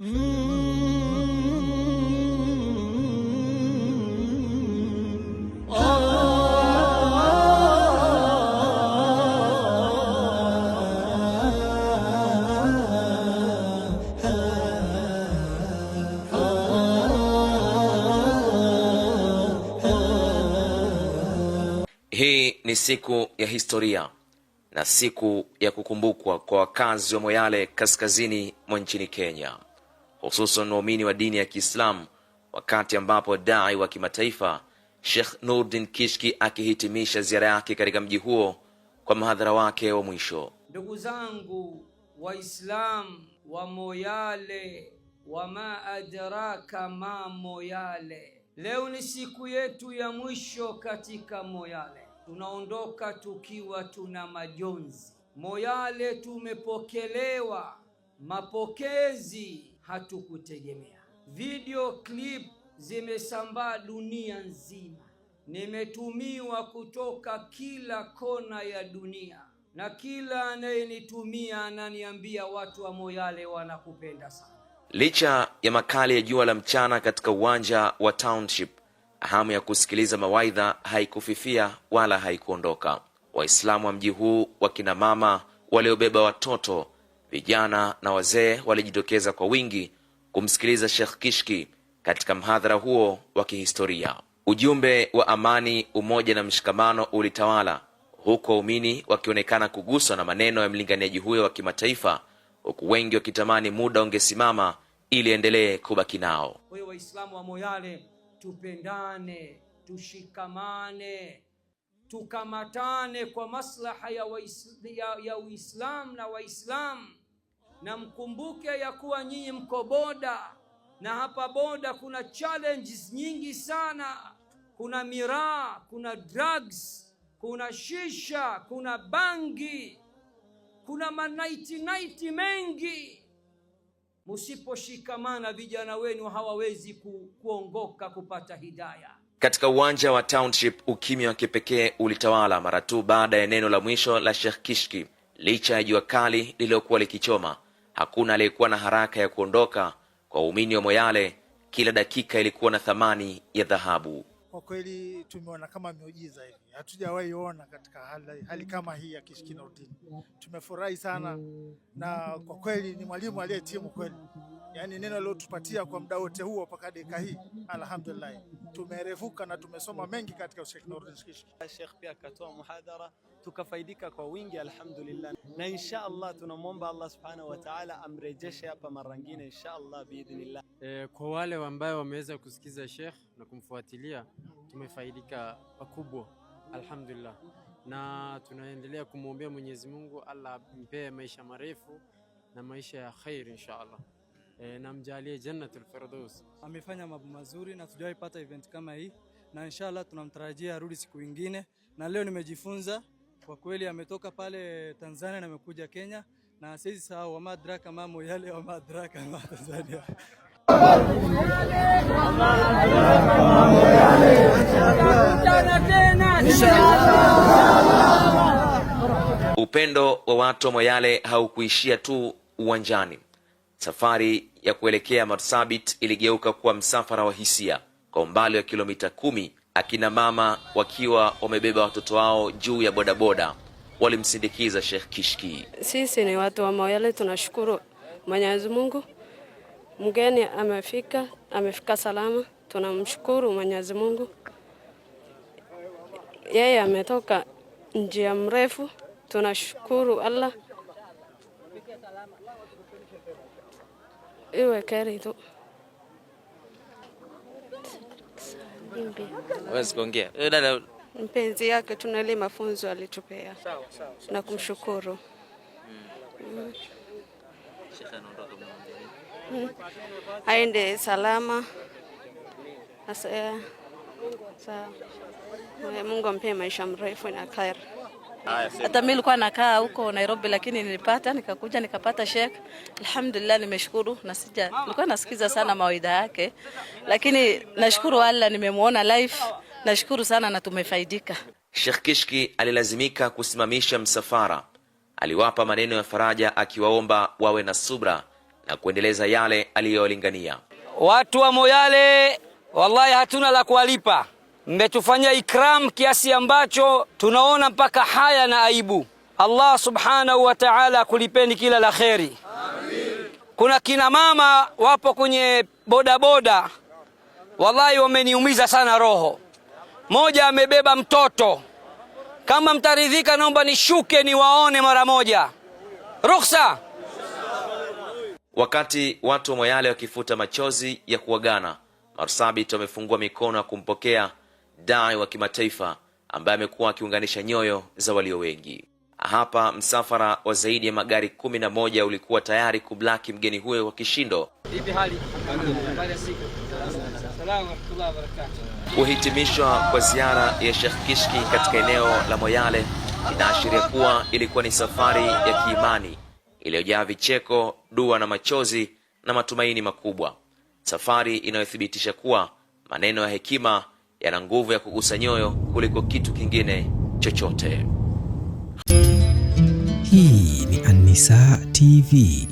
Hii ni siku ya historia na siku ya kukumbukwa kwa wakazi wa Moyale kaskazini mwa nchini Kenya, hususan waumini wa dini ya Kiislamu, wakati ambapo dai wa kimataifa Sheikh Nurdin Kishki akihitimisha ziara yake katika mji huo kwa mahadhara wake wa mwisho. Ndugu zangu Waislamu wa Moyale, wama adraka ma Moyale, leo ni siku yetu ya mwisho katika Moyale. Tunaondoka tukiwa tuna majonzi. Moyale tumepokelewa mapokezi hatukutegemea. Video clip zimesambaa dunia nzima, nimetumiwa kutoka kila kona ya dunia, na kila anayenitumia ananiambia watu wa Moyale wanakupenda sana. Licha ya makali ya jua la mchana katika uwanja wa Township, hamu ya kusikiliza mawaidha haikufifia wala haikuondoka. Waislamu wa mji huu, wakina mama waliobeba watoto, vijana na wazee, walijitokeza kwa wingi kumsikiliza Sheikh Kishki katika mhadhara huo wa kihistoria. Ujumbe wa amani, umoja na mshikamano ulitawala, huku waumini wakionekana kuguswa na maneno ya mlinganiaji huyo wa kimataifa, huku wengi wakitamani muda ungesimama ili endelee kubaki nao. Kwa hiyo Waislamu wa Moyale, tupendane, tushikamane, tukamatane kwa maslaha ya Uislamu na Waislamu, na mkumbuke ya kuwa nyinyi mko boda, na hapa boda kuna challenges nyingi sana. Kuna miraa, kuna drugs, kuna shisha, kuna bangi, kuna manaiti mengi. Musiposhikamana, vijana wenu hawawezi kuongoka kupata hidayah. Katika uwanja wa Township, ukimya wa kipekee ulitawala mara tu baada ya neno la mwisho la Sheikh Kishki. Licha ya jua kali lililokuwa likichoma, hakuna aliyekuwa na haraka ya kuondoka. Kwa waumini wa Moyale, kila dakika ilikuwa na thamani ya dhahabu. Kwa kweli tumeona kama miujiza hivi, hatujawahi ona katika hali kama hii ya Kishki Nurdin. Tumefurahi sana, na kwa kweli ni mwalimu aliyetimu kweli. Yaani neno leo tupatia kwa muda wote huo mpaka dakika hii, alhamdulillah tumerevuka na tumesoma mengi katika Sheikh Nurdin Kishki. Sheikh pia akatoa muhadhara, tukafaidika kwa wingi alhamdulillah, na insha Allah tunamwomba Allah subhanahu wa ta'ala amrejeshe hapa mara nyingine insha Allah biidhnillah. Kwa wale ambao wameweza kusikiza Sheikh na kumfuatilia, tumefaidika pakubwa alhamdulillah, na tunaendelea kumwombea Mwenyezi Mungu Allah mpe maisha marefu na maisha ya khair insha Allah, na mjalie jannatul firdaus. Amefanya mambo mazuri na tujawahi pata event kama hii, na inshallah tunamtarajia arudi siku nyingine. Na leo nimejifunza kwa kweli, ametoka pale Tanzania na amekuja Kenya, na sisi sahau wa madraka ma Moyale wa madraka ma Tanzania. Upendo wa watu wa Moyale haukuishia tu uwanjani. Safari ya kuelekea Marsabit iligeuka kuwa msafara wa hisia. Kwa umbali wa kilomita 10, akina mama wakiwa wamebeba watoto wao juu ya bodaboda walimsindikiza Sheikh Kishki. Sisi ni watu wa Moyale, tunashukuru Mwenyezi Mungu. Mgeni amefika salama, tunamshukuru Mwenyezi Mungu. Yeye ametoka njia mrefu, tunashukuru Allah. Iwe keri tu. Wewe kuongea. Dada, mpenzi yake tunali mafunzo alitupea. Na kumshukuru. Sheikh anaondoka aende salama. Sawa. Mungu ampe maisha mrefu na khair. Hata mimi nilikuwa nakaa huko Nairobi, lakini nikakuja nikapata Sheikh. Alhamdulillah, nimeshukuru. Nilikuwa nasikiza sana mawaidha yake, lakini nashukuru Allah nimemuona live. Nashukuru sana na tumefaidika. Sheikh Kishki alilazimika kusimamisha msafara. Aliwapa maneno ya faraja akiwaomba wawe na subra na kuendeleza yale aliyolingania. Watu wa Moyale, wallahi hatuna la kuwalipa. Mmetufanyia ikram kiasi ambacho tunaona mpaka haya na aibu. Allah subhanahu wa ta'ala kulipeni kila la kheri. Amin. Kuna kina mama wapo kwenye bodaboda, wallahi wameniumiza sana roho. Moja amebeba mtoto. Kama mtaridhika, naomba nishuke niwaone mara moja. Ruhusa. Wakati watu wa Moyale wakifuta machozi ya kuagana, Marsabit wamefungua mikono ya kumpokea dai wa kimataifa ambaye amekuwa akiunganisha nyoyo za walio wengi. Hapa msafara wa zaidi ya magari 11 ulikuwa tayari kublaki mgeni huyo wa kishindo. Kuhitimishwa kwa ziara ya Sheikh Kishki katika eneo la Moyale inaashiria kuwa ilikuwa ni safari ya kiimani iliyojaa vicheko, dua na machozi na matumaini makubwa. Safari inayothibitisha kuwa maneno ya hekima yana nguvu ya kugusa nyoyo kuliko kitu kingine chochote. Hii ni An-Nisaa TV.